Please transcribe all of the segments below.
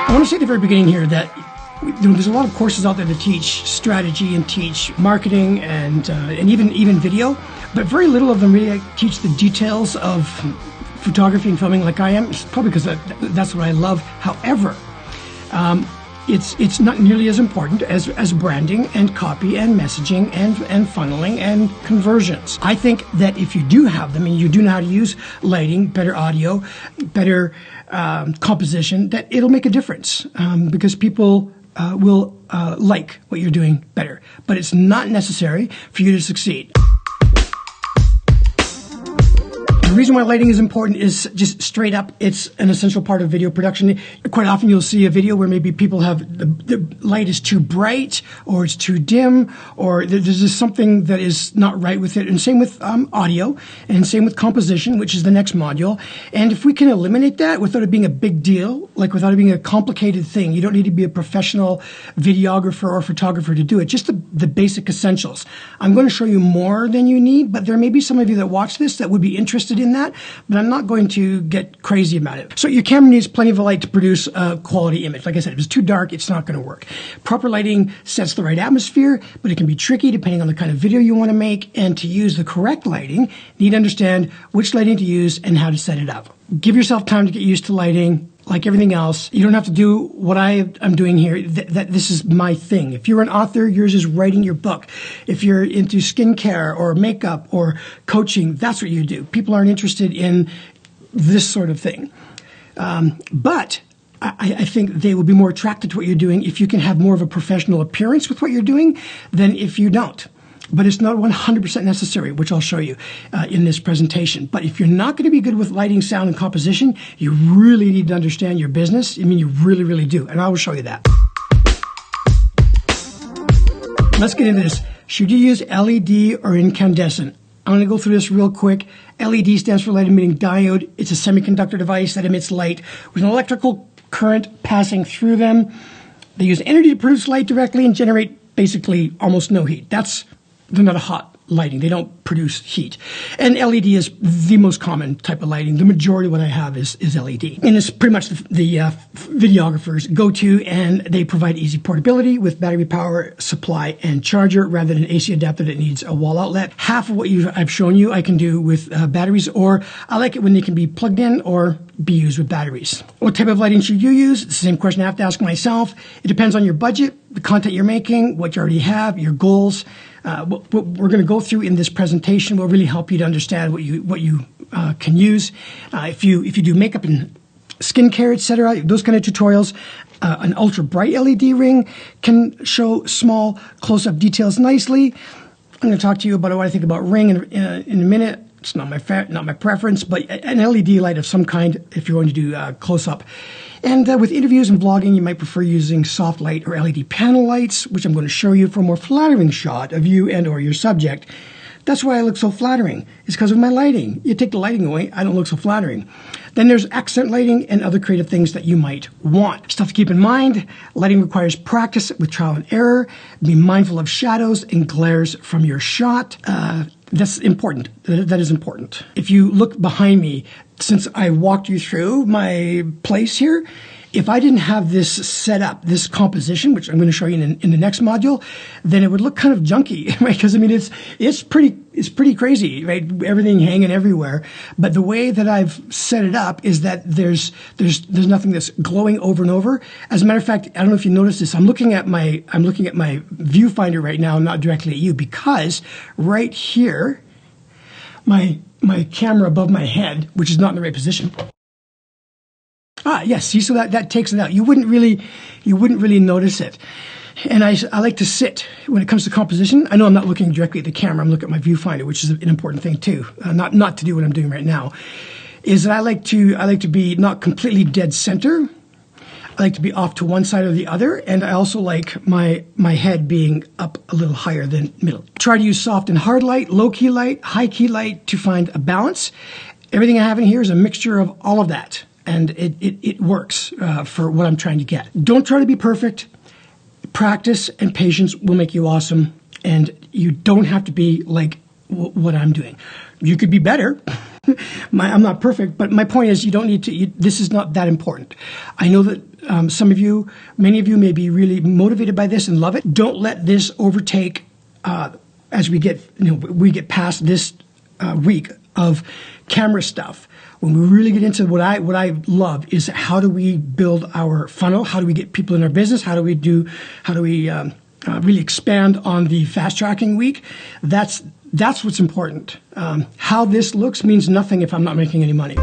I want to say at the very beginning here that there's a lot of courses out there that teach strategy and teach marketing and even video, but very little of them really teach the details of photography and filming like I am. It's probably because that's what I love. However, it's not nearly as important as branding and copy and messaging and funneling and conversions. I think that if you do have them and you do know how to use lighting, better audio, better composition, that it'll make a difference because people will like what you're doing better. But it's not necessary for you to succeed. The reason why lighting is important is just straight up, it's an essential part of video production. Quite often you'll see a video where maybe people have the light is too bright or it's too dim or there's just something that is not right with it. And same with audio and same with composition, which is the next module. And if we can eliminate that without it being a big deal, like without it being a complicated thing, you don't need to be a professional videographer or photographer to do it, just the basic essentials. I'm going to show you more than you need, but there may be some of you that watch this that would be interested in that, but I'm not going to get crazy about it. So your camera needs plenty of light to produce a quality image. Like I said, if it's too dark, it's not going to work. Proper lighting sets the right atmosphere, but it can be tricky depending on the kind of video you want to make. And to use the correct lighting, you need to understand which lighting to use and how to set it up. Give yourself time to get used to lighting. Like everything else, you don't have to do what I am doing here. This is my thing. If you're an author, yours is writing your book. If you're into skincare or makeup or coaching, that's what you do. People aren't interested in this sort of thing. But I think they will be more attracted to what you're doing if you can have more of a professional appearance with what you're doing than if you don't. But it's not 100% necessary, which I'll show you in this presentation. But if you're not going to be good with lighting, sound, and composition, you really need to understand your business. I mean, you really, really do. And I will show you that. Let's get into this. Should you use LED or incandescent? I'm going to go through this real quick. LED stands for light emitting diode. It's a semiconductor device that emits light with an electrical current passing through them. They use energy to produce light directly and generate basically almost no heat. They're not a hot lighting. They don't produce heat. And LED is the most common type of lighting. The majority of what I have is LED. And it's pretty much the videographer's go-to, and they provide easy portability with battery power, supply, and charger rather than an AC adapter that needs a wall outlet. Half of what I've shown you I can do with batteries, or I like it when they can be plugged in or be used with batteries. What type of lighting should you use? It's the same question I have to ask myself. It depends on your budget, the content you're making, what you already have, your goals. What we're going to go through in this presentation will really help you to understand what you can use. If you do makeup and skincare, etc., those kind of tutorials, an ultra bright LED ring can show small close-up details nicely. I'm going to talk to you about what I think about ring in a minute. It's not my preference, but an LED light of some kind if you're going to do close-up. And with interviews and vlogging, you might prefer using soft light or LED panel lights, which I'm going to show you for a more flattering shot of you and or your subject. That's why I look so flattering. It's because of my lighting. You take the lighting away, I don't look so flattering. Then there's accent lighting and other creative things that you might want. Stuff to keep in mind, lighting requires practice with trial and error. Be mindful of shadows and glares from your shot. That's important. That is important. If you look behind me, since I walked you through my place here, if I didn't have this set up, this composition, which I'm going to show you in the next module, then it would look kind of junky, right? Because I mean, it's pretty crazy, right? Everything hanging everywhere. But the way that I've set it up is that there's nothing that's glowing over and over. As a matter of fact, I don't know if you noticed this. I'm looking at my viewfinder right now, not directly at you, because right here, my camera above my head, which is not in the right position. Yes, see, so that takes it out. You wouldn't really notice it. And I like to sit when it comes to composition. I know I'm not looking directly at the camera. I'm looking at my viewfinder, which is an important thing too. Not to do what I'm doing right now. Is that I like to be not completely dead center. I like to be off to one side or the other, and I also like my head being up a little higher than middle. Try to use soft and hard light, low key light, high key light to find a balance. Everything I have in here is a mixture of all of that. And it works for what I'm trying to get. Don't try to be perfect. Practice and patience will make you awesome. And you don't have to be like what I'm doing. You could be better. I'm not perfect, but my point is you don't need to. This is not that important. I know that some of you, many of you may be really motivated by this and love it. Don't let this overtake as we get past this week of camera stuff. When we really get into what I love is how do we build our funnel? How do we get people in our business? How do we really expand on the fast tracking week? That's what's important. How this looks means nothing if I'm not making any money.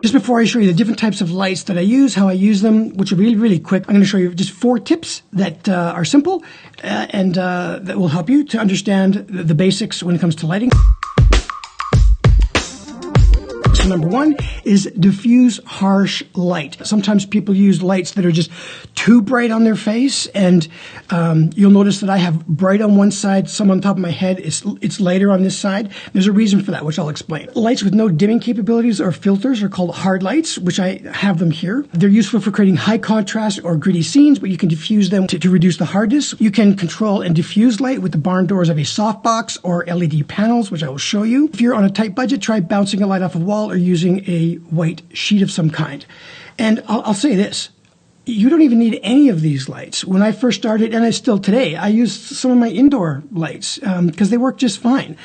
Just before I show you the different types of lights that I use, how I use them, which are really, really quick, I'm going to show you just 4 tips that are simple and that will help you to understand the basics when it comes to lighting. So number 1 is diffuse harsh light. Sometimes people use lights that are just too bright on their face, and you'll notice that I have bright on one side, some on top of my head. It's lighter on this side. There's a reason for that, which I'll explain. Lights with no dimming capabilities or filters are called hard lights, which I have them here. They're useful for creating high contrast or gritty scenes, but you can diffuse them to reduce the hardness. You can control and diffuse light with the barn doors of a softbox or LED panels, which I will show you. If you're on a tight budget, try bouncing a light off a wall or using a white sheet of some kind. And I'll say this, you don't even need any of these lights. When I first started, and I still today, I use some of my indoor lights because they work just fine.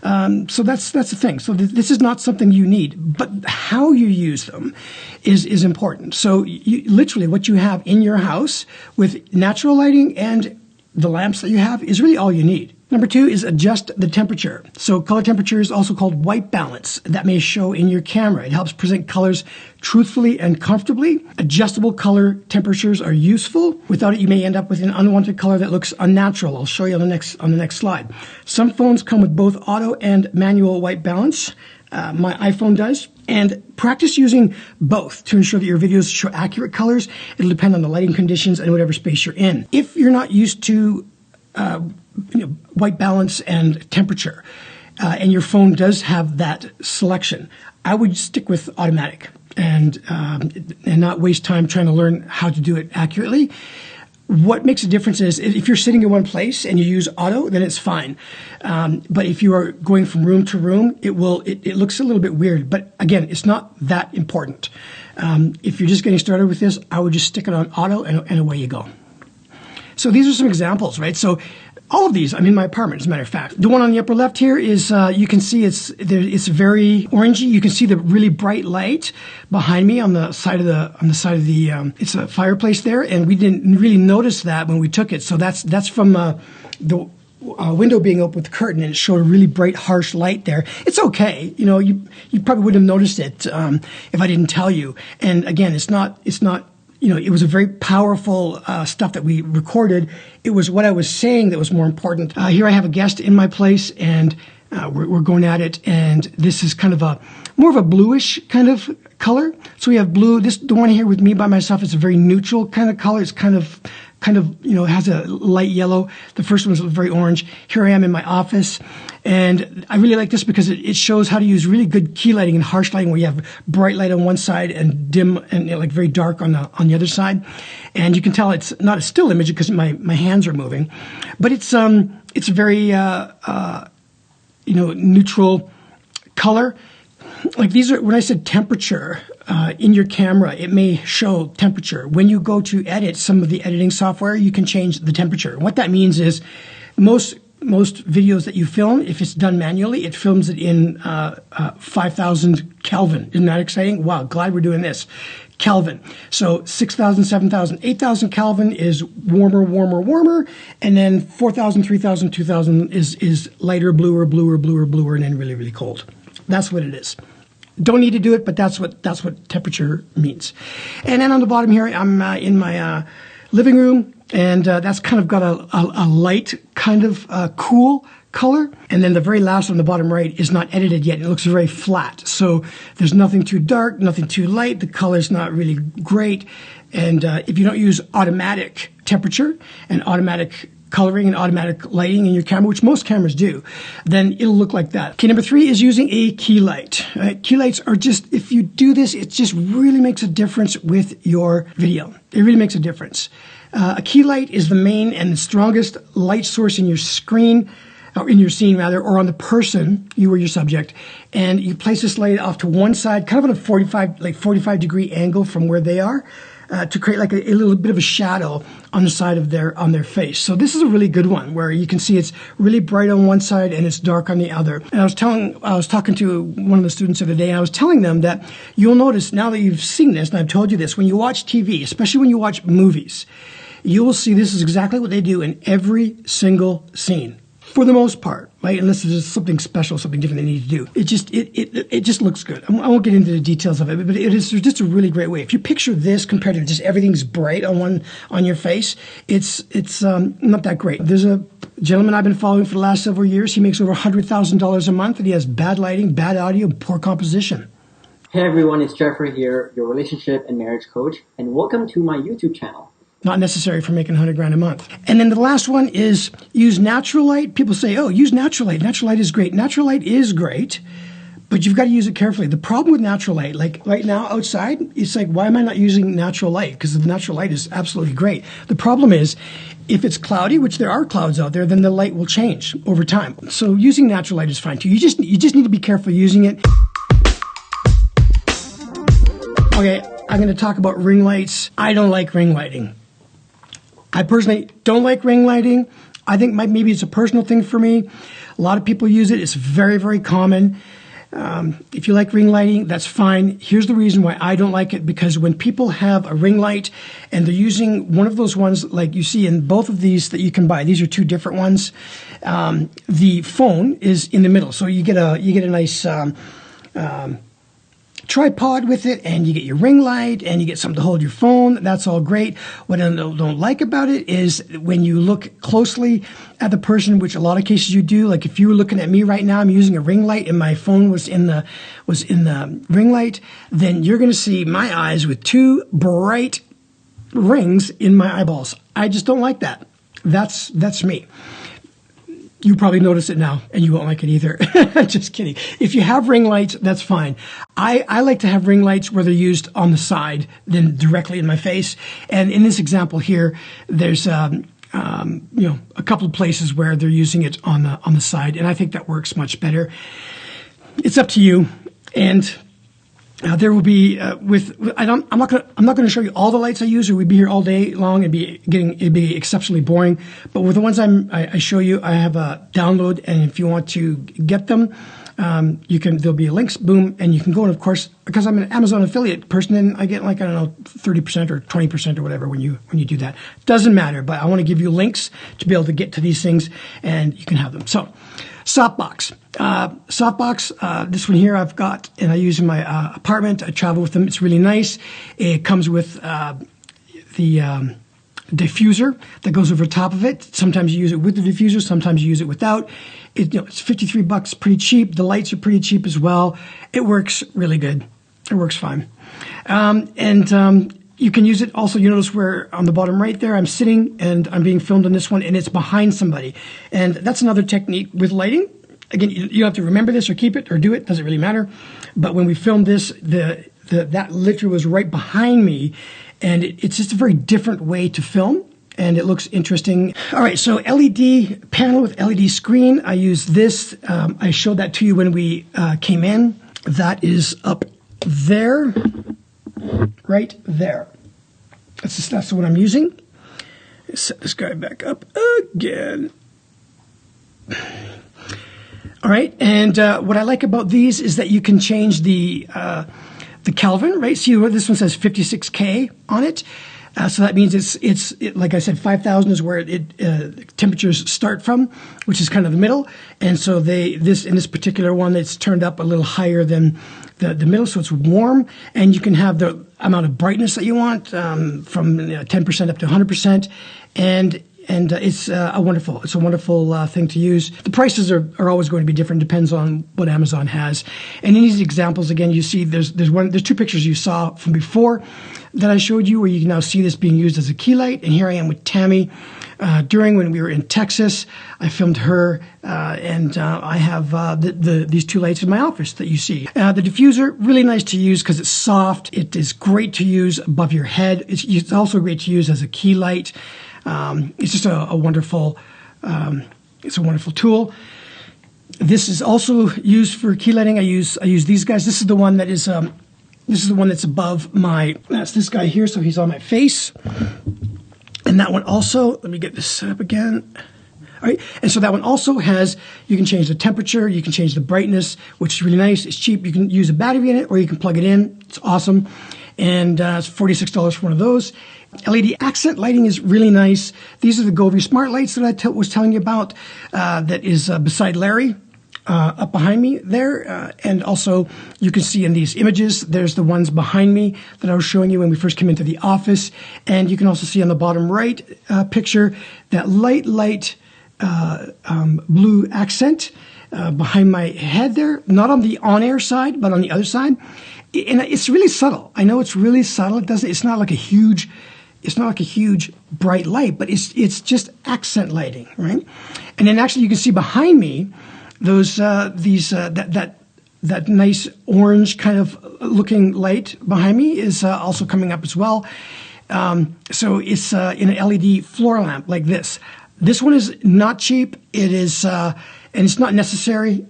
So that's the thing. So this is not something you need, but how you use them is important. So literally what you have in your house with natural lighting and the lamps that you have is really all you need. Number 2 is adjust the temperature. So color temperature is also called white balance. That may show in your camera. It helps present colors truthfully and comfortably. Adjustable color temperatures are useful. Without it, you may end up with an unwanted color that looks unnatural. I'll show you on the next slide. Some phones come with both auto and manual white balance. My iPhone does. And practice using both to ensure that your videos show accurate colors. It'll depend on the lighting conditions and whatever space you're in. If you're not used to white balance and temperature, and your phone does have that selection, I would stick with automatic and not waste time trying to learn how to do it accurately. What makes a difference is if you're sitting in one place and you use auto, then it's fine. But if you are going from room to room, it looks a little bit weird. But again, it's not that important. If you're just getting started with this, I would just stick it on auto and away you go. So these are some examples, right? So all of these, I'm in my apartment, as a matter of fact. The one on the upper left here is, you can see it's very orangey. You can see the really bright light behind me on the side of the, it's a fireplace there, and we didn't really notice that when we took it. So that's from the window being open with the curtain, and it showed a really bright, harsh light there. It's okay. You know, you probably wouldn't have noticed it if I didn't tell you. And again, it's not. You know, it was a very powerful stuff that we recorded. It was what I was saying that was more important. Here I have a guest in my place, and we're going at it. And this is kind of more of a bluish kind of color. So we have blue. The one here with me by myself is a very neutral kind of color. It's kind of, you know, has a light yellow. The first one is very orange. Here I am in my office. And I really like this because it shows how to use really good key lighting and harsh lighting, where you have bright light on one side and dim and like very dark on the other side. And you can tell it's not a still image because my hands are moving, but it's a very you know, neutral color. Like these are, when I said temperature in your camera, it may show temperature. When you go to edit some of the editing software, you can change the temperature. And what that means is most videos that you film, if it's done manually, it films it in 5,000 Kelvin. Isn't that exciting? Wow, glad we're doing this. Kelvin. So 6,000, 7,000, 8,000 Kelvin is warmer, warmer, warmer. And then 4,000, 3,000, 2,000 is lighter, bluer, bluer, bluer, bluer, and then really, really cold. That's what it is. Don't need to do it, but that's what temperature means. And then on the bottom here, I'm in my living room. And that's kind of got a light kind of cool color. And then the very last on the bottom right is not edited yet. It looks very flat. So there's nothing too dark, nothing too light. The color's not really great. And if you don't use automatic temperature and automatic coloring and automatic lighting in your camera, which most cameras do, then it'll look like that. Okay, number 3 is using a key light. Key lights are just, if you do this, it just really makes a difference with your video. It really makes a difference. A key light is the main and the strongest light source in your screen. or in your scene rather, or on the person, you or your subject, and you place this light off to one side, kind of on a 45-degree angle from where they are, to create like a little bit of a shadow on the side of on their face. So this is a really good one where you can see it's really bright on one side and it's dark on the other. And I was talking to one of the students the other day, and I was telling them that you'll notice now that you've seen this, and I've told you this, when you watch TV, especially when you watch movies, you will see this is exactly what they do in every single scene. For the most part, right? Unless there's something special, something different they need to do. It just looks good. I won't get into the details of it, but it's just a really great way. If you picture this compared to just everything's bright on your face, it's not that great. There's a gentleman I've been following for the last several years. He makes over $100,000 a month, and he has bad lighting, bad audio, and poor composition. Hey everyone, it's Jeffrey here, your relationship and marriage coach, and welcome to my YouTube channel. Not necessary for making $100,000 a month. And then the last one is use natural light. People say, oh, use natural light. Natural light is great. Natural light is great, but you've got to use it carefully. The problem with natural light, like right now outside, it's like, why am I not using natural light? Because the natural light is absolutely great. The problem is, if it's cloudy, which there are clouds out there, then the light will change over time. So using natural light is fine too. You just need to be careful using it. Okay, I'm going to talk about ring lights. I don't like ring lighting. I personally don't like ring lighting. I think maybe it's a personal thing for me. A lot of people use it. It's very, very common. If you like ring lighting, that's fine. Here's the reason why I don't like it, because when people have a ring light and they're using one of those ones like you see in both of these that you can buy, these are two different ones, the phone is in the middle. So you get a nice tripod with it, and you get your ring light, and you get something to hold your phone. That's all great. What I don't like about it is when you look closely at the person, which a lot of cases you do. Like if you were looking at me right now, I'm using a ring light, and my phone was in the ring light, then you're going to see my eyes with two bright rings in my eyeballs. I just don't like that. That's me. You probably notice it now, and you won't like it either. Just kidding. If you have ring lights, that's fine. I like to have ring lights where they're used on the side than directly in my face. And in this example here, there's a couple of places where they're using it on the side, and I think that works much better. It's up to you. And there will be I'm not going to show you all the lights I use, or we'd be here all day long. It'd be exceptionally boring. But with the ones I show you, I have a download, and if you want to get them, there'll be links, boom, and you can go. And of course, because I'm an Amazon affiliate person, and I get 30% or 20% or whatever when you do that. Doesn't matter, but I want to give you links to be able to get to these things, and you can have them. So, softbox. Softbox, this one here I've got, and I use in my apartment. I travel with them. It's really nice. It comes with the diffuser that goes over top of it. Sometimes you use it with the diffuser. Sometimes you use it without. It's $53, pretty cheap. The lights are pretty cheap as well. It works really good. It works fine. You can use it also. You notice where on the bottom right there, I'm sitting and I'm being filmed on this one, and it's behind somebody. And that's another technique with lighting. Again, you have to remember this or keep it or do it. Doesn't really matter. But when we filmed this, that literally was right behind me, and it's just a very different way to film, and it looks interesting. All right, so LED panel with LED screen. I use this. I showed that to you when we came in. That is up there, right there. That's what I'm using. Set this guy back up again. All right, and what I like about these is that you can change the Kelvin, right? See where this one says 56K on it. So that means it's like I said, 5,000 is where temperatures start from, which is kind of the middle. And so in this particular one, it's turned up a little higher than the middle, so it's warm, and you can have the amount of brightness that you want from 10% up to 100%, and it's a wonderful thing to use. The prices are always going to be different, depends on what Amazon has. And in these examples, again, you see there's two pictures you saw from before that I showed you, where you can now see this being used as a key light. And here I am with Tammy. When we were in Texas, I filmed her, and I have these two lights in my office that you see. The diffuser, really nice to use because it's soft. It is great to use above your head. It's also great to use as a key light. It's just a wonderful It's a wonderful tool. This is also used for key lighting. I use these guys. This is the one that is this is the one that's above my. That's this guy here. So he's on my face. And that one also. Let me get this set up again. All right, and so that one also has, you can change the temperature, you can change the brightness, which is really nice. It's cheap. You can use a battery in it, or you can plug it in. It's awesome. And it's $46 for one of those. LED accent lighting is really nice. These are the Govee Smart Lights that I was telling you about. That is beside Larry, up behind me there. And also, you can see in these images, there's the ones behind me that I was showing you when we first came into the office. And you can also see on the bottom right picture that light blue accent behind my head there, not on the on-air side, but on the other side. And it's really subtle. I know it's really subtle. It's not like a huge bright light, but it's just accent lighting, right? And then actually you can see behind me those that nice orange kind of looking light behind me is also coming up as well. So it's in an LED floor lamp like this. This one is not cheap. It is, and it's not necessary,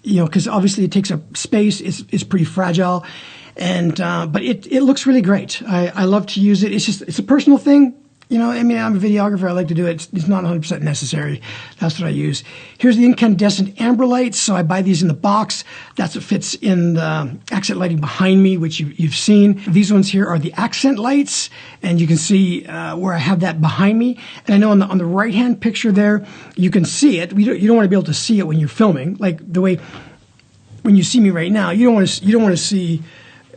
because obviously it takes up space. It's pretty fragile, and but it looks really great. I love to use it. It's a personal thing. I'm a videographer. I like to do it. It's not 100% necessary. That's what I use. Here's the incandescent amber lights. So I buy these in the box. That's what fits in the accent lighting behind me, which you've seen. These ones here are the accent lights, and you can see where I have that behind me. And I know on the right-hand picture there, you can see it. You don't want to be able to see it when you're filming, like the way when you see me right now. You don't want to see.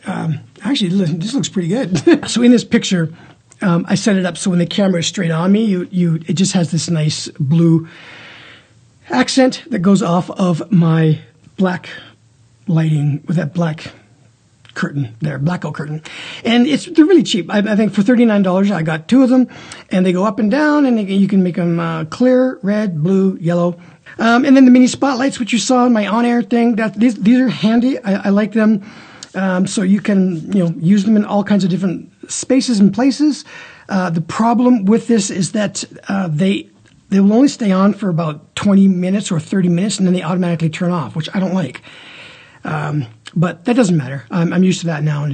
Actually, this looks pretty good. So in this picture. I set it up so when the camera is straight on me, it just has this nice blue accent that goes off of my black lighting with that black curtain there, blackout curtain. And they're really cheap. I think for $39, I got 2 of them, and they go up and down, and you can make them clear, red, blue, yellow. And then the mini spotlights, which you saw in my on-air thing, these are handy. I like them. So you can use them in all kinds of different spaces and places. The problem with this is that they will only stay on for about 20 minutes or 30 minutes, and then they automatically turn off, which I don't like. But that doesn't matter. I'm used to that now,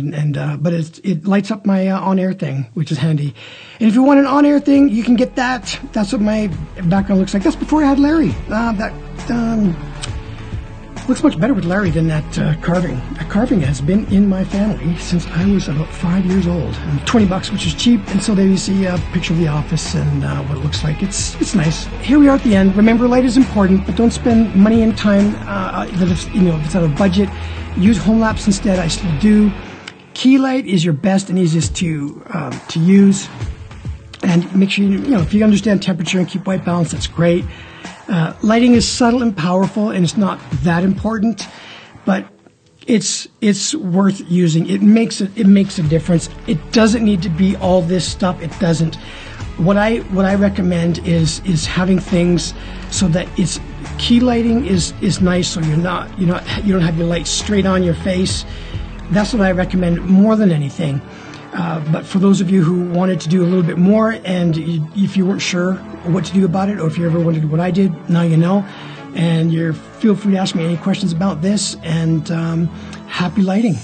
but it lights up my on-air thing, which is handy. And if you want an on-air thing, you can get that. That's what my background looks like. That's before I had Larry. Looks much better with Larry than that carving. That carving has been in my family since I was about 5 years old. And $20, which is cheap. And so there you see a picture of the office and what it looks like. It's nice. Here we are at the end. Remember, light is important, but don't spend money and time if it's out of budget. Use home lapse instead. I still do. Key light is your best and easiest to use. And make sure if you understand temperature and keep white balance, that's great. Lighting is subtle and powerful, and it's not that important, but it's worth using. It makes a difference. It doesn't need to be all this stuff. It doesn't. What I recommend is having things so that it's key lighting is nice, so you don't have your light straight on your face. That's what I recommend more than anything. But for those of you who wanted to do a little bit more, and if you weren't sure what to do about it, or if you ever wondered what I did, now you know. And feel free to ask me any questions about this, and happy lighting.